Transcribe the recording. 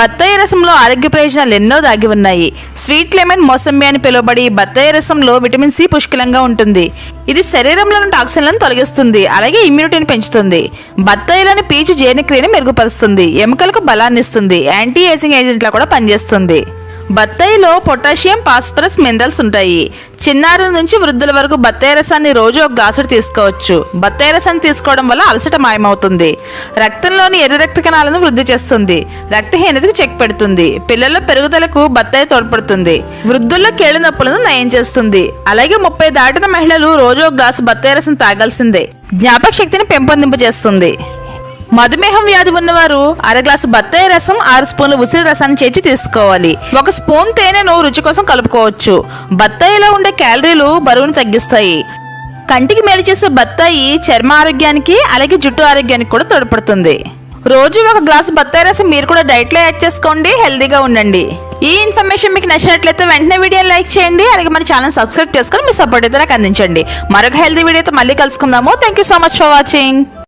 బత్తాయి రసంలో ఆరోగ్య ప్రయోజనాలు ఎన్నో దాగి ఉన్నాయి. స్వీట్ లెమన్ మోసంబి అని పిలువబడి బత్తాయి రసంలో విటమిన్ సి పుష్కలంగా ఉంటుంది. ఇది శరీరంలోని టాక్సిన్లను తొలగిస్తుంది, అలాగే ఇమ్యూనిటీని పెంచుతుంది. బత్తాయిలోని పీచు జీర్ణక్రియను మెరుగుపరుస్తుంది, ఎముకలకు బలాన్ని ఇస్తుంది, యాంటీ ఏజింగ్ ఏజెంట్లా కూడా పనిచేస్తుంది. బత్తాయిలో పొటాషియం, ఫాస్ఫరస్, మినరల్స్ ఉంటాయి. చిన్నారుల నుంచి వృద్ధుల వరకు బత్తాయి రసాన్ని రోజు ఒక గ్లాసుడు తీసుకోవచ్చు. బత్తాయి రసాన్ని తీసుకోవడం వల్ల అలసట మాయమవుతుంది, రక్తంలోని ఎర్ర రక్త కణాలను వృద్ధి చేస్తుంది, రక్తహీనతకు చెక్ పెడుతుంది, పిల్లల పెరుగుదలకు బత్తాయి తోడ్పడుతుంది, వృద్ధుల్లో కీళ్ళ నొప్పులను నయం చేస్తుంది. అలాగే 30 దాటిన మహిళలు రోజు ఒక గ్లాసు బత్తాయి రసం తాగాల్సిందే. జ్ఞాపక శక్తిని పెంపొందింపజేస్తుంది. మధుమేహం వ్యాధి ఉన్నవారు అర గ్లాసు బత్తాయి రసం 6 స్పూన్ల ఉసిరి రసాన్ని చేర్చి తీసుకోవాలి. 1 స్పూన్ తేనెను రుచి కోసం కలుపుకోవచ్చు. బత్తాయిలో ఉండే క్యాలరీలు బరువును తగ్గిస్తాయి. కంటికి మేలు చేసే బత్తాయి చర్మ ఆరోగ్యానికి అలాగే జుట్టు ఆరోగ్యానికి కూడా తోడ్పడుతుంది. రోజు 1 గ్లాసు బత్తాయి రసం మీరు కూడా డైట్లో యాడ్ చేసుకోండి, హెల్దీగా ఉండండి. ఈ ఇన్ఫర్మేషన్ మీకు నచ్చినట్లయితే వెంటనే వీడియోని లైక్ చేయండి, అలాగే మన ఛానల్ సబ్స్క్రైబ్ చేసుకొని మీ సపోర్ట్ అయితే నాకు అందించండి. మరొక హెల్దీ వీడియోతో మళ్ళీ కలుసుకుందాము. Thank you so much for watching.